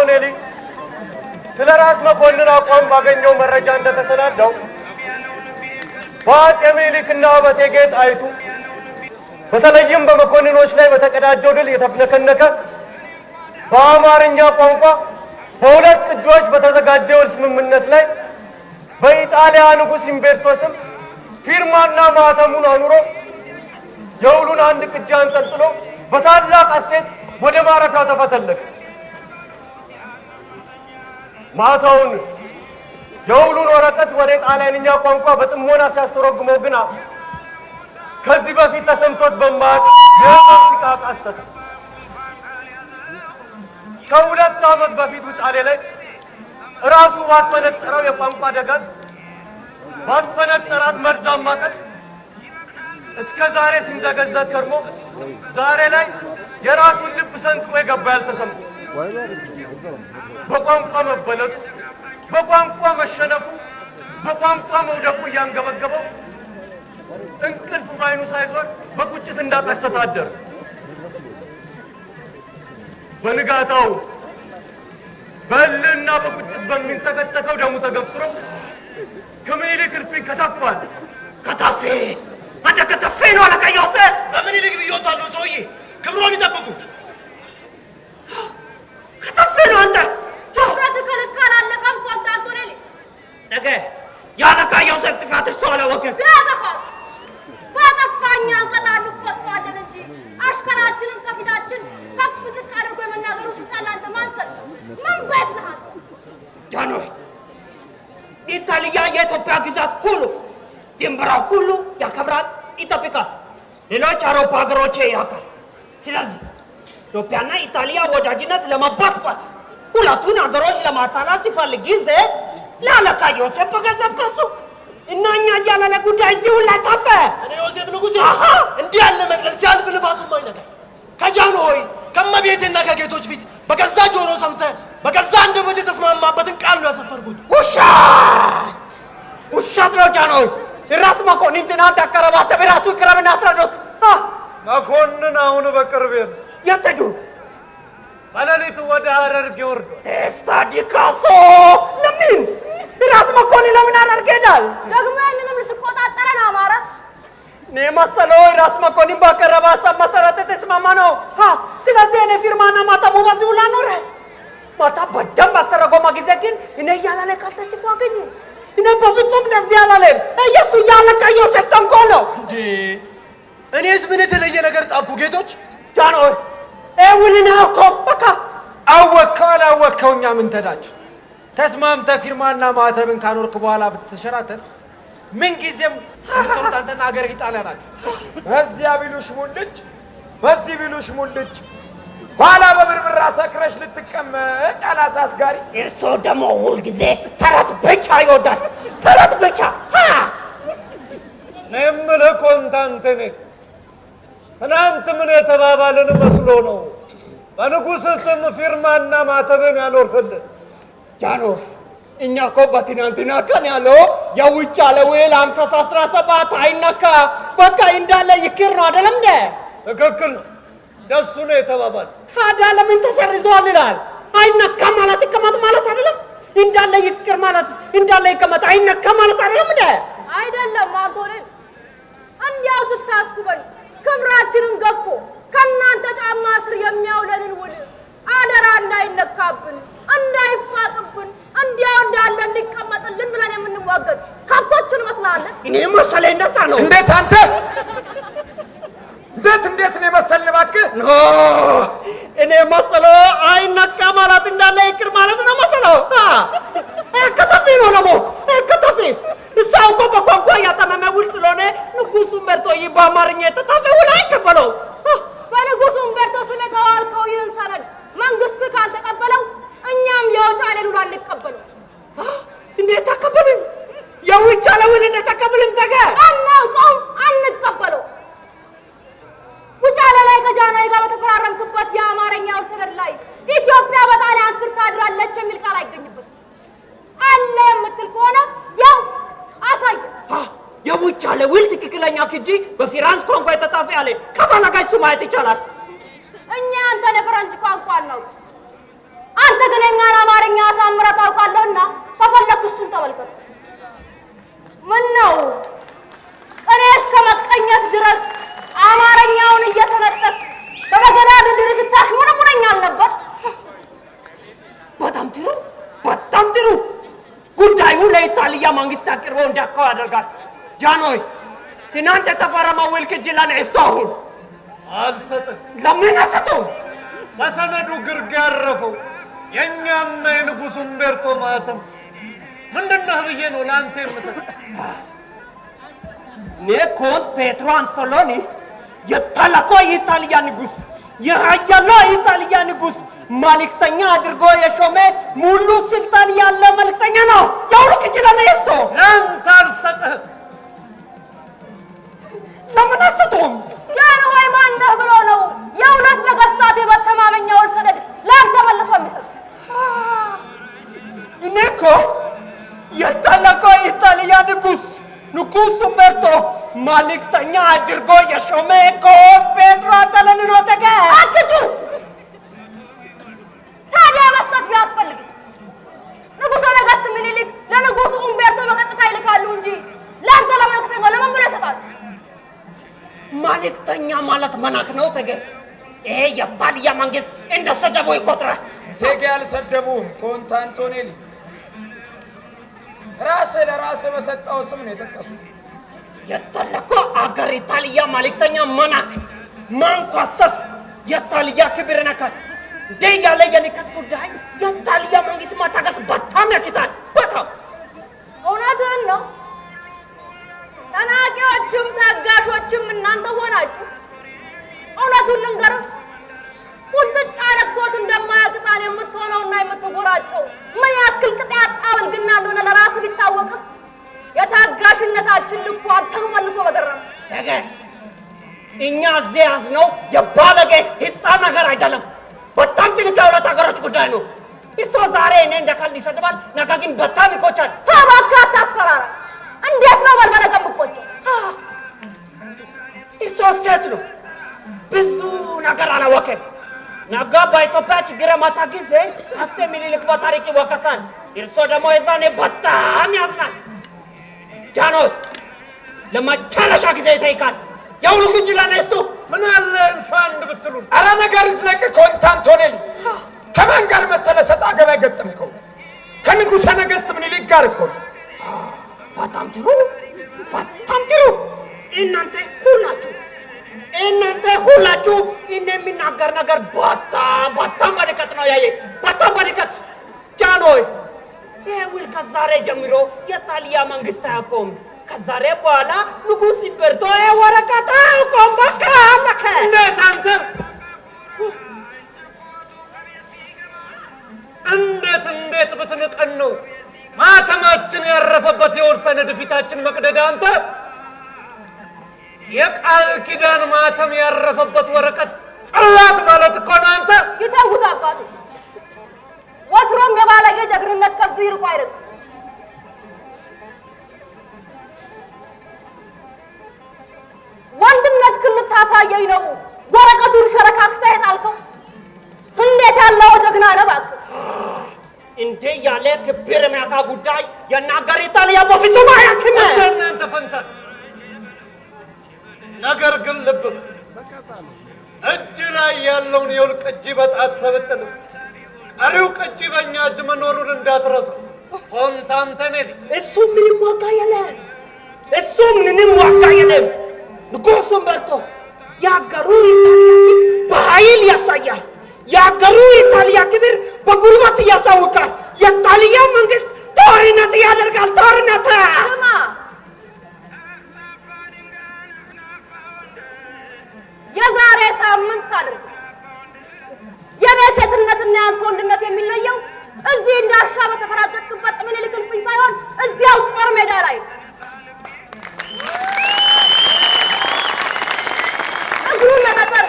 ኮሎኔል ስለ ራስ መኮንን አቋም ባገኘው መረጃ እንደተሰናዳው በአፄ ምኒልክና በእቴጌ ጣይቱ በተለይም በመኮንኖች ላይ በተቀዳጀው ድል የተፍነከነከ በአማርኛ ቋንቋ በሁለት ቅጆች በተዘጋጀው ስምምነት ላይ በኢጣሊያ ንጉሥ ኢምቤርቶ ስም ፊርማና ማህተሙን አኑሮ የውሉን አንድ ቅጂ አንጠልጥሎ በታላቅ ሐሴት ወደ ማረፊያው ተፈተለከ። ማታውን የውሉን ወረቀት ወደ ጣሊያንኛ ቋንቋ በጥሞና ሲያስተረጉመው ግና ከዚህ በፊት ተሰምቶት በማያውቅ የሕመም ሲቃ ቃሰተ። ከሁለት ዓመት በፊት ውጫሌ ላይ ራሱ ባስፈነጠረው የቋንቋ ደጋን ባስፈነጠራት መርዛማ ቀስት እስከ ዛሬ ሲንዘገዘግ ከርሞ ዛሬ ላይ የራሱን ልብ ሰንጥቆ የገባ ያልተሰማ በቋንቋ መበለጡ፣ በቋንቋ መሸነፉ፣ በቋንቋ መውደቁ እያንገበገበው እንቅልፉ ባይኑ ሳይዞር በቁጭት እንዳቀሰተ አደረ። በንጋታው በእልህና በቁጭት በሚንተከተከው ደሙ ተገፍትሮ ከምኒልክ እልፍኝ ከተፋል። ከተፌ አንተ ከተፌ ነው አለቃ ዮሴፍ። በምኒልክ ብዬዎታለሁ ሰውዬ፣ ክብሮን ይጠብቁ። ከተፌ ነው አንተ ድፍረት ከልካል አለፈም ኮንታንቶሬሊ ነገ የአለቃ ዮሴፍ ጥፋት እርሱ አላወቅም። ቢያጠፋስ ባጠፋኛ እንቀጣሉ ቆጥዋለን እንጂ አሽከራችንን ከፊታችን ከፍ ዝቅ አድርጎ የመናገሩ ስልጣን ላንተ ማን ሰጠው? ምን ቤት ነህ አንተ? ጃንሆይ ኢጣሊያ የኢትዮጵያ ግዛት ሁሉ ድንበራ ሁሉ ያከብራል፣ ይጠብቃል። ሌሎች አውሮፓ ሀገሮች ያውቃል። ስለዚህ ኢትዮጵያና ኢጣሊያ ወዳጅነት ለመባትባት ሁለቱን ሀገሮች ለማታላት ሲፈልግ ጊዜ ለአለቃ ዮሴፍ በገንዘብ ከሱ እና እኛ እያለ ጉዳይ እዚህ ሁላ ታፈ። እኔ ዮሴፍ ንጉሴ እንዲህ ያለ መቅለል ሲያልፍ ንፋሱም አይነካል። ከጃንሆይ ከመቤቴና ከጌቶች ፊት በገዛ ጆሮ ሰምተህ በገዛ አንደበት የተስማማበትን ቃል ነው ያሰፈርኩት። ውሸት ውሸት ነው ጃንሆይ። ራስ መኮንን ትናንት ያቀረባሰብ ራሱ ቅረብና አስረዶት። መኮንን አሁን በቅርብ የት ሄዱት? በሌሊቱ ወደ ሐረርጌ ወርዶ ቴስታ ዲካሶ ለምን ራስ መኮንን ለምን ሐረርጌ ሄዳል? ደግሞ ያንንም ልትቆጣጠረን አማረ። እኔ መሰለው ራስ መኮንን ባቀረበ ሀሳብ መሰረት የተስማማ ነው። ስለዚህ እኔ ፊርማና ማተሙ በዚህ ሁላ ኖረ። ማታ በደንብ አስተረጎማ ጊዜ ግን እኔ እያላለ ቃል ተጽፎ አገኘ። እኔ በፍጹም እንደዚህ አላለም። ኢየሱስ ያለቃ ዮሴፍ ተንኮል ነው እንዴ! እኔስ ምን የተለየ ነገር ጣፍኩ? ጌቶች ጃንሆይ ውልና እኮ በቃ አወቅከው አላወቅከው እኛ ምን ተዳችሁ? ተስማምተህ ፊርማና ማህተብን ካኖርክ በኋላ ብትሸራተት ምን ጊዜም የምትጠሩት አንተና ሀገር ኢጣሊያ ናችሁ። በዚያ ቢሉሽ ሙልጭ፣ በዚህ ቢሉሽ ሙልጭ፣ ኋላ በብርብራ ሰክረሽ ልትቀመጭ አላሳስጋሪ። እርሶ ደግሞ ሁልጊዜ ተረት ብቻ ይወዳል፣ ተረት ብቻ። የምልህ ኮንታንቴኔ ትናንት ምን የተባባልን መስሎ ነው በንጉሥ ስም ፊርማና ማተብን ያኖርህልን? ጃንሆይ እኛ እኮ በትናንትና ቀን ያለው የውጭ አለ ውል አንቀጽ 17 አይነካ በቃ እንዳለ ይክር ነው አይደለም እንዴ? ትክክል ነው፣ ደሱ ነው የተባባል። ታዲያ ለምን ተሰርዟል ይላል? አይነካ ማለት ይቀመጥ ማለት አይደለም? እንዳለ ይክር ማለት እንዳለ ይቀመጥ አይነካ ማለት አይደለም እንዴ? አይደለም አንቶኔል፣ እንዲያው ስታስበን ክብራችንን ገፎ ከናንተ ጫማ ስር የሚያውለንን ውል አደራ እንዳይነካብን እንዳይፋቅብን እንዲያው እንዳለ እንዲቀመጥልን ብለን የምንዋገጥ ከብቶችን መስላለን። እኔ መሰለኝ እንደዛ ነው። እንዴት አንተ እንዴት ነው መሰለኝ? እባክህ ኖ እኔ መሰለው አይነካ ማለት እንዳለ ይቅር ማለት ነው መሰለው። ከተፌ ነው ደግሞ ከተፌ እሳው እኮ በቋንቋ ያጠመመ ውል ስለሆነ ንጉሡ መርጦ በአማርኛ የተጻፈ ውል አይቀበለው። በንጉሡ መርጦ ስም የተዋልከው ይህን ሰነድ መንግስት ካልተቀበለው እኛም የውጫሌ ውል አንቀበለው። እንዴት ተቀበልን? የውጫሌ ውል እንዴት ተቀበልን? ተገ አናውቀውም፣ አንቀበለው። ውጫሌ ላይ ከጃንሆይ ጋር በተፈራረምክበት የአማርኛው ሰነድ ላይ ኢትዮጵያ በጣሊያን ስር ታድራለች የሚል ቃል አይገኝበትም። አለ የምትል ከሆነ ያው አሳየ። የውጫሌ ውል ትክክለኛ ቅጂ በፍራንስ ቋንቋ የተጻፈ ያለ ከፈለጋችሁ ማየት ይቻላል። እኛ አንተን የፈረንጅ ቋንቋ አናውቅም። አንተ አንተ ግን የእኛን አማርኛ አሳምረህ ታውቃለህና ከፈለክ እሱን ተመልከት። ምን ነው ቅኔ እስከ መቀኘት ድረስ አማርኛውን እየሰነጠቅ በበገና ድርድር ስታሽሙነሙነኝ አልነበር? በጣም ጥሩ፣ በጣም ጥሩ። ጉዳዩ ለኢጣሊያ መንግስት አቅርበው እንዲያውቀው ያደርጋል። ጃንሆይ ትናንት የተፈረመው ውል ቅጂ ለኔ እሱ አሁን አልሰጥህ። ለምን አልሰጠውም? በሰነዱ ግርጌ ያረፈው የእኛና የንጉሡ ኡምቤርቶ ማህተም ምንድነው ብዬ ነው ለአንተ የምሰጥ። እኔ ኮንት ፔትሮ አንቶሎኒ የታላቋ የኢጣሊያ ንጉሥ የሀያሏ የኢጣሊያ ንጉሥ መልእክተኛ አድርጎ የሾመ ሙሉ ስልጣን ያለ መልእክተኛ ነው። የውሉ ቅጂ ለኔ ይስጦ። ለአንተ አልሰጥህም። ለምን አልሰጠውም? ጃንሆይ ማነህ ብሎ ነው የሁለት ነገሥታት የመተማመኛውን ሰነድ ለአንተ መልሶ የሚሰጥ? እኔ እኮ የታላቋ የኢጣሊያ ንጉሥ ኡምቤርቶ መልእክተኛ አድርጎ የሾመ ኮንት ፔትሮ አንቶሎኒ ነው። አትጩ። ታዲያ መስጠት ቢያስፈልግስ ንጉሠ ነገሥት ምኒልክ ለንጉሡ ኡምቤርቶ በቀጥታ ይልካሉ እንጂ ለአንተ ለመልእክተኛው ለምን ብሎ ይሰጣሉ? መልእክተኛ ማለት መናክ ነው። ይሄ የኢጣሊያ መንግስት እንደሰደቡ ይቆጥራል። አልሰደቡም። ኮንት አንቶኔሊ ራስህ ለራስህ በሰጠው ስም ነው የጠቀሱት። የተለኮ አገር ኢጣሊያ መልእክተኛ መናክ ማንኳሰስ የኢጣሊያ ክብር ነካል። እንደ ያለ የንቀት ጉዳይ የኢጣሊያ መንግስት ማታገስ በጣም ያኪታል። በጣም እውነትህን ነው። ተናቂዎችም ታጋሾችም እናንተ ሆናችሁ። እውነቱን ልንገርህ፣ ቁንጥጫ ነክቶት እንደማያውቅ ሕፃን የምትሆነውና የምትጎራጨው ምን ያክል ቅጥ ያጣ ብልግና እንደሆነ ለራስህ ቢታወቅህ የታጋሽነታችን ልኩ አንተኑ መልሶ በገረመ። እኛ እዚህ ያዝነው የባለጌ ሕፃን ነገር አይደለም። በጣም ትልቅ የሁለት ሀገሮች ጉዳይ ነው። እሱ ዛሬ እኔ እንደ ካልድ ይሰድባል፣ ነገ ግን በጣም ይቆጫል። እባክህ አታስፈራራ። እንዴት ነው በልበለገ የምትቆጨው? እሱ ሴት ነው፣ ብዙ ነገር አላወቀም። ነገ በኢትዮጵያ ችግር የመጣ ጊዜ አፄ ምኒልክ በታሪክ ይወቀሳል። እርሶ ደግሞ የዛኔ በጣም ያዝናል። ጃንሆይ ለመጨረሻ ጊዜ ይጠይቃል። የውሉ ቅጂ ለኔ ይስጡ። ምን አለ እንሳ አንድ ብትሉን። አረ ነገር ይዝለቅ። ኮንት አንቶኔሊ ከማን ጋር መሰለ ሰጣ ገባ የገጠምከው? ከንጉሠ ነገሥት ምኒልክ ጋር እኮ ነው። በጣም ጥሩ፣ በጣም ጥሩ። እናንተ ሁላችሁ እኔ የሚናገር ነገር በጣም በንቀት ነው ያየ፣ በጣም በንቀት። ጃንሆይ ይሄ ውል ከዛሬ ጀምሮ የኢጣሊያ መንግስት አያውቀውም። ከዛሬ በኋላ ንጉሥ ኡምቤርቶ ይሄ ወረቀት አያውቀውም። በቃ አለቀ። እንዴት አንተ እንዴት ብትንቀን ነው ማተማችን ያረፈበት የውል ሰነድ ፊታችን መቅደድ? አንተ የቃል ኪዳን ማተም ያረፈበት ወረቀት ጽላት ማለት እኮ ነው። አንተ ይተውት አባቴ። ወትሮም የባለጌ ጀግንነት ከዚህ ይርቁ አይደለም። ወንድነት ክልል ታሳየኝ ነው ወረቀቱን ሸረካክተህ የጣልከው። እንዴት ያለው ጀግና ነህ እባክህ! እንዴ ያለ ክብር የሚያጣ ጉዳይ የናገር ኢጣሊያ በፍጹም አያውቅም። እናንተ ፈንታ ነገር ግን ልብ እጅ ላይ ያለውን የውል ቅጂ በጣት ሰብጥል፣ ቀሪው ቅጂ በእኛ እጅ መኖሩን እንዳትረሳ። ኮንት አንቶኔሊ እሱ ምንም ዋጋ የለም። ንጉሥ ኡምቤርቶ የአገሩ ኢጣሊያ ሲል በኃይል ያሳያል። የአገሩ ኢጣሊያ ክብር በጉልበት ያሳውቃል። የኢጣሊያ መንግስት ጦርነት ያደርጋል። ጦርነት ስማ፣ የዛሬ ሳምንት አድርግ። የኔ ሴትነትና ያንተ ወንድነት የሚለየው እዚህ እንዳሻ በተፈራገጥክበት ምኒልክ እልፍኝ ሳይሆን እዚያው ጦር ሜዳ ላይ እግሩን ለጠጠር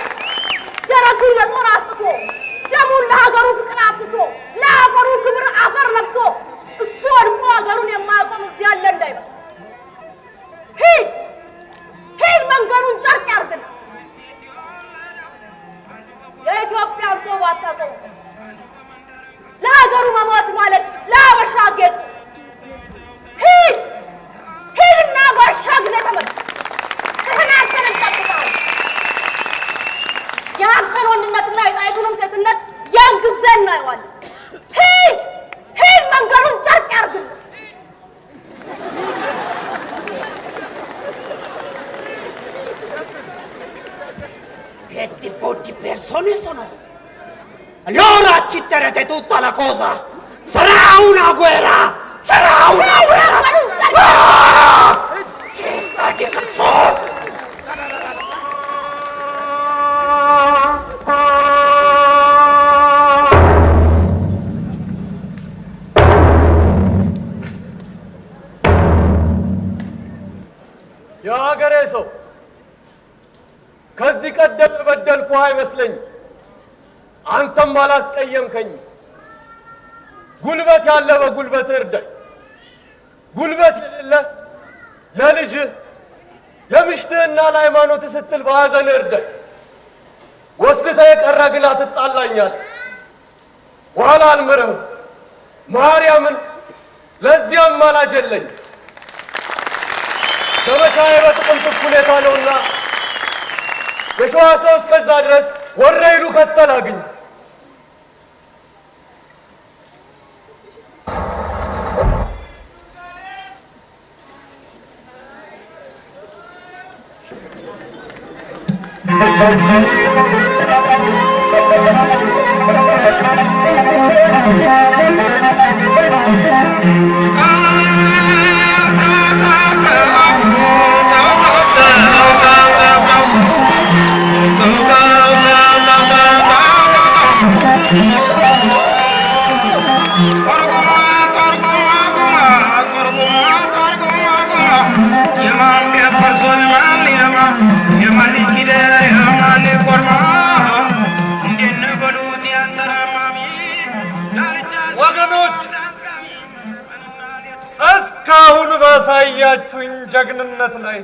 ደረቱን ለጦር አስጥቶ ደሙን ለሀገሩ ፍቅር አፍስሶ ለአፈሩ ክብር አፈር ለብሶ እሱ ወድቆ ሀገሩን የማያቆም እዚህ ያለ እንዳይመስል። ሂድ መንገዱን ጨርቅ ያርግል። የኢትዮጵያን ሰው ባታውቀው እናየዋለን። ሂድ ሂድ፣ መንገዱን ጨርቅ ያርግልህ። Che tipo di persone sono? Allora ci terrete tutta la cosa! Sarà una guerra! Sarà una guerra! Testa di cazzo! የሀገሬ ሰው ከዚህ ቀደም በደልኩህ አይመስለኝ። አንተም አላስቀየምከኝ። ጉልበት ያለ በጉልበት እርዳኝ፣ ጉልበት የሌለ ለልጅህ ለምሽትህና ለሃይማኖት ስትል በሐዘን እርዳኝ። ወስልተህ የቀረ ግን አትጣላኛል። በኋላ አልምርህም። ማርያምን ለዚያም ማላጅ የለኝ። ዘመቻዬ በጥቅምት እኩሌታ ነውና የሸዋ ሰው እስከዛ ድረስ ወረይሉ ከተል አግኝ። እስካሁን ባሳያችሁኝ ጀግንነት ላይ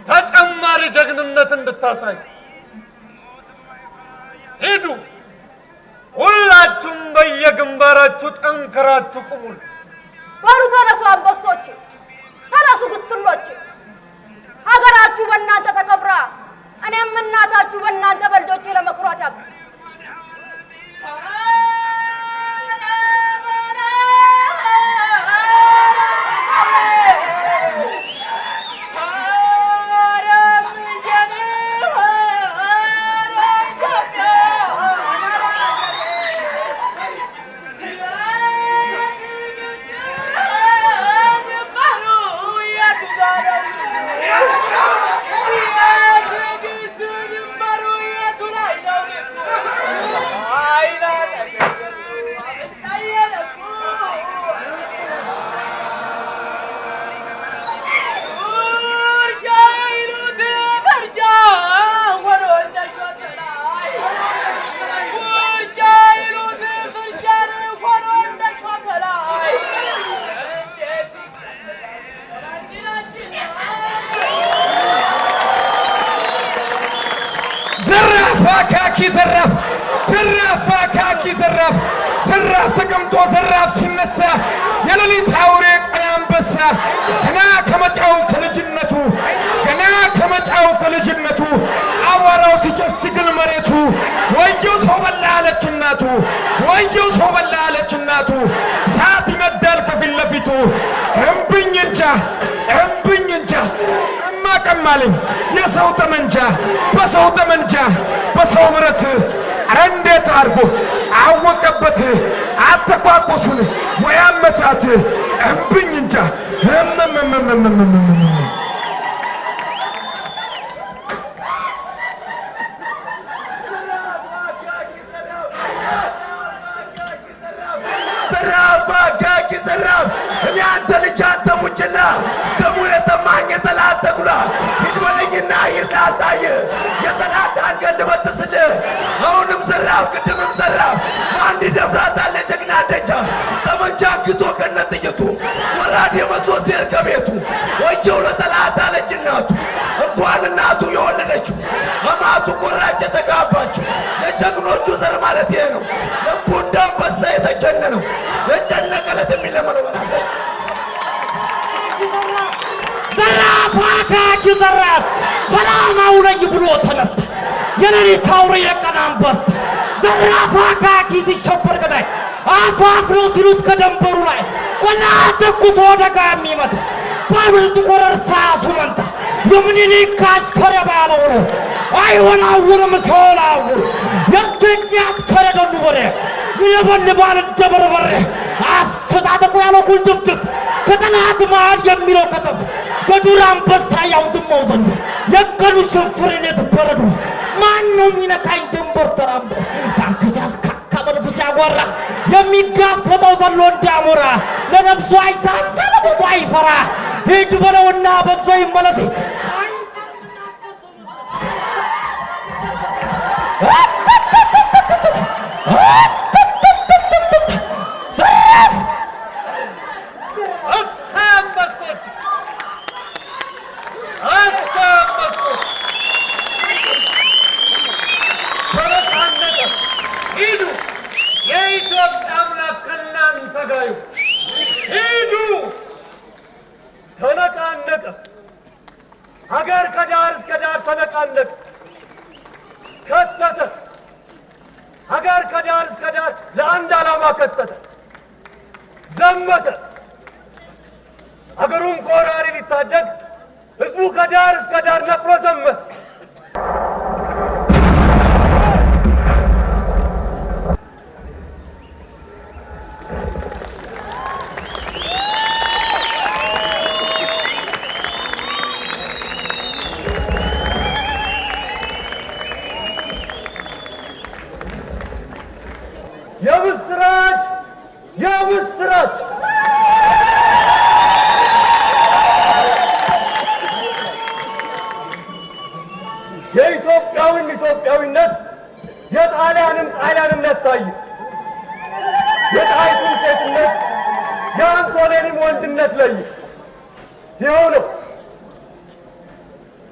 ተጨማሪ ጀግንነት እንድታሳይ ሂዱ። ሁላችሁም በየግንባራችሁ ጠንክራችሁ ቁሙል። በሉ ተነሱ አንበሶች፣ ተነሱ ግስሎች። ሀገራችሁ በእናንተ ተከብራ እኔም እናታችሁ በእናንተ በልጆቼ ለመኩራት ያብቃ። ዘራፍ ተቀምጦ ዘራፍ ሲነሳ የሌሊት አውሬ ቀን አንበሳ ገና ከመጫው ከልጅነቱ አቧራው ሲጨስግል መሬቱ ወየው ሰው በላ አለች እናቱ እሳት ይነዳል ከፊት ለፊቱ እምብኝ እንጃ እማቀማለኝ የሰው ጠመንጃ በሰው ብረት ኧረ እንዴት አድርጎ አወቀበት አተኳኮሱን ወይ አመታት እምብኝ እንጃ ዘራፍ እኔ አንተ ልጅ አንተ ቡችላ ደሙ የተማኝ የጠላት ተኩላ ሂድ በለኝና ሂድ ላሳይ የጠላት አንገል ልበጥስልህ አሁንም ዘራፍ ቅድምም ዘራፍ ማን ይደፍራታል የጀግና ደጃ ጠመንጃ ግቶ ከነጥይቱ ወራድ የመዞ ሴር ከቤቱ ወየው ለጠላት አለች እናቱ እንኳን እናቱ የወለደችው አማቱ ቆራጭ የተጋባችው የጀግኖቹ ዘር ማለት ይሄ ነው። ልቡ እንዳንበሳ የተጀነነው የጨነቀለት የሚለመነው ዘራፍ አካኪ ዘራፍ ሰላም አውለኝ ብሎ ተነሳ የሌሊት አውሬ የቀን አንበሳ ዘራፋ ካኪስ ይሸበር ገዳይ አፋፍሮ ሲሉት ከደንበሩ ላይ ወላ ተኩሶ ደጋ የሚመታ ባብርቱ ቆረርሳ ሱመንታ የምኒልክ አሽከረ ባለው ነው አይወላውልም ሰውላውል የኢትዮጵያ አሽከረ ደሉ ወሬ ይለበልባል እንደበርበሬ አስተጣጠቁ ያለው ጉልድፍድፍ ከጠላት መሃል የሚለው ከተፍ የዱር አንበሳ ያውድማው ዘንድ የቀኑ ሽንፍርነት በረዶ ማነው የሚነካኝ ድንበር ተራምዶ ታንክ ሲያስካካ መድፍ ሲያጓራ የሚጋፈጠው ዘሎ እንዳሞራ ለነፍሱ አይሳሳ ለሞቱ አይፈራ ሂድ በለውና በዞ ይመለስ ተነቃነቀ ሀገር ከዳር እስከ ዳር ተነቃነቀ ከተተ ሀገር ከዳር እስከ ዳር ለአንድ ዓላማ ከተተ ዘመተ ሀገሩን ከወራሪ ሊታደግ ህዝቡ ከዳር እስከ ዳር ነቅሎ ዘመተ የምስራች የምስራች የኢትዮጵያዊን ኢትዮጵያዊነት የጣሊያንም ጣሊያንነት ታየ የጣይቱም ሴትነት የአንቶኔንም ወንድነት ለየ ይኸው ነው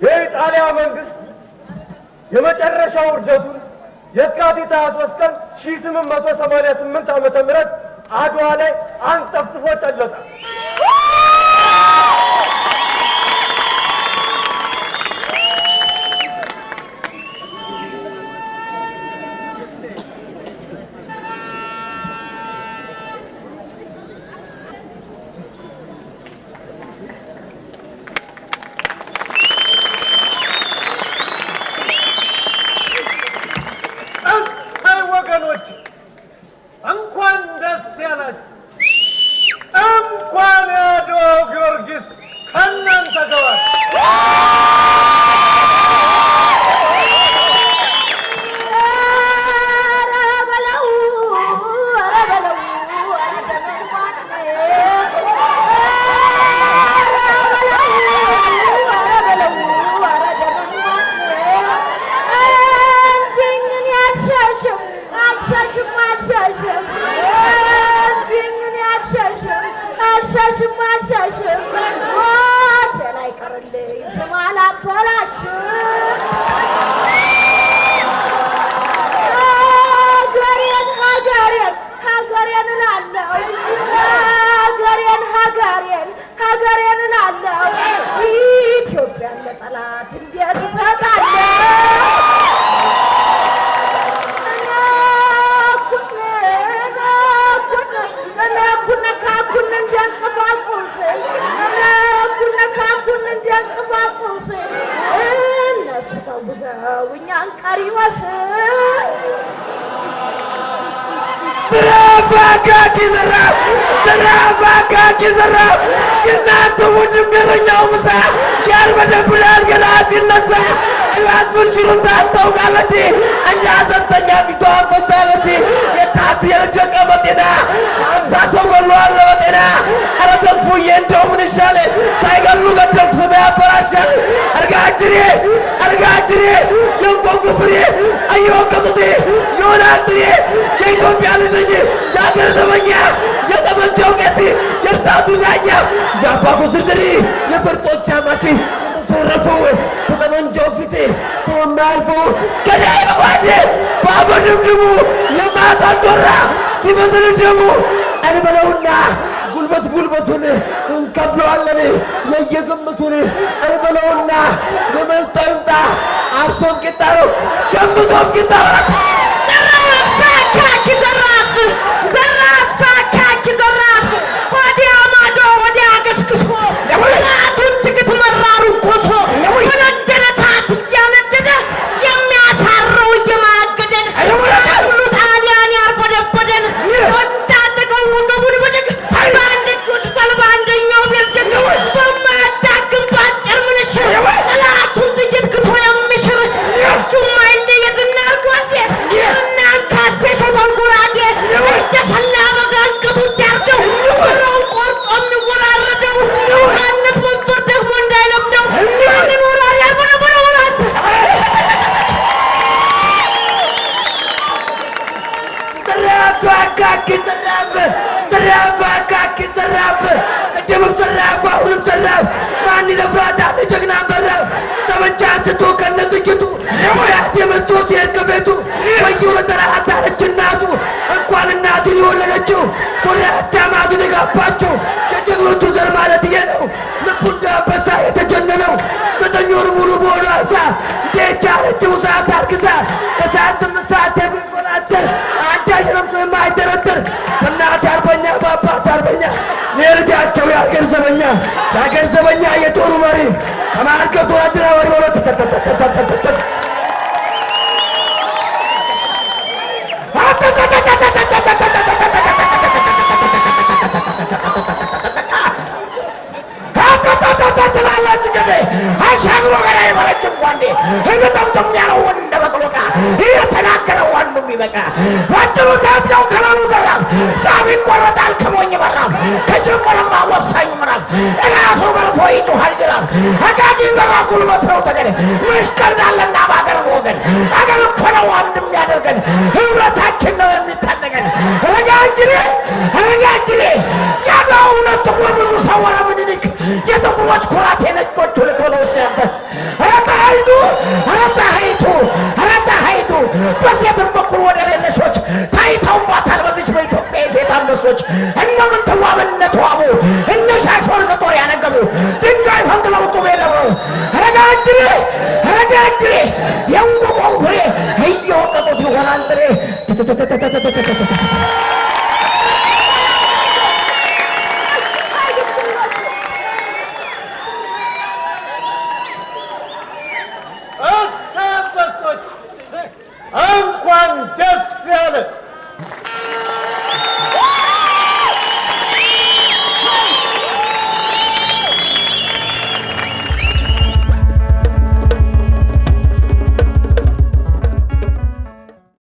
የኢጣሊያ መንግስት የመጨረሻው ውርደቱን የካቲት 23 ቀን 1888 ዓመተ ምህረት አድዋ ላይ አንጠፍጥፎ ጨለጣት እንኳን ደስ ያላችሁ እንኳን ያድዋው ጊዮርጊስ ከእናንተ ጋር አልሻሽም ሞት ላይ ቀርልኝ ስም አላበላሽም ሀገሬን እላለሁ ሀገሬን እላለሁ ኢትዮጵያን ለጠላት እንዴት እሰጣለሁ እንዲያንቀፋቁስ እነሱ ተጉዘው እኛን ቀሪ መስል ዘራፍ የእናንተ ወንድም የረኛው ምሳ ያርበደብላል ገና ሲነሳ እባት ብልሽሩን ታስታውቃለች እንደ ሐዘንተኛ ፊቷን ፈሳለች የታት የልጀቀ በጤና 50 ሰው ገሏል በጤና ኧረ ተስፉዬ እንደው ምን ይሻል ሳይገሉ ገደል ስም ያበላሻል አርጋጅሬ የንቆንቁ ፍሬ እየወቀጡት ይሆናል ጥሬ የኢትዮጵያ ልጅ ነኝ የአገር ዘበኛ የጠመንጃው ቄስ የእርሳቱ ዳኛ የአባጉ ስልሪ የፈርጦች አማች የተሰረፈው በጠመንጃው ፊት ሰው የማያልፈው ገዳይ በጓድ በአፈድምድሙ የማታጆራ ሲመስል ደሙ እንበለውና ጉልበቱን እንከፍለዋለን ለየግምቱን እንበለውና የመጣው ይምጣ አርሶም ቂጣ ነው ሸምቶም ቂጣ አካኪ ዘራፍ ዘራፍ አካኪ ዘራፍ ቅድምም ዘራፍ አሁንም ዘራፍ ማን ይደፍራታል ጀግና በራፍ ጠመንጃ አንስቶ ከነ ጥይቱ ሙያት የመስቶ ሲሄድ ከቤቱ ወየው ለተራሃት አለች እናቱ እንኳን እናቱን የወለደችው ኮሪያቻ ማቱን የጋባችው የጀግኖቹ ዘር ማለት ይሄ ነው። ልቡ እንደ አንበሳ የተጀነነው 9 ወር ሙሉ በሆነ አሳ እንዴት ያለችው ሰዓት አርግዛ ከሰዓትም ሰዓት የሚቆናጠር አንዳች ነፍሶ የማይደረደር በእናት አርበኛ በአባት አርበኛ ልጃቸው የአገር ዘበኛ የጦሩ መሪ ከማርከቱ አድራ ወርወረ ትላለች ገዴ አሻግሮ ገና የበለችም ጓንዴ እግጠምጥም ያለው ወንደ በቅሎቃ እየተናገረው ዋንዱ የሚበቃ ወጥሩ ታጥቀው ከላሉ ዘራፍ ሳቢ ይቆረጣል ከሞኝ በራፍ ከጀመረማ ወሳኙ ምዕራፍ እራሱ ገርፎ ይጮሃል ጅራፍ አቃቂ ዘራፍ ጉልበት ነው ተገደ መሽቀልዳለና በአገር ወገን አገር እኮ ነው አንድ የሚያደርገን ህብረታችን ነው የሚታደገን ረጋ እንግዲህ ያለው እውነት ጥቁር ብዙ ሰው ወረ ምኒልክ የጥቁሮች ኩራት የነጮቹ ልክ ብለው ሲያበ ረጣ ሀይዱ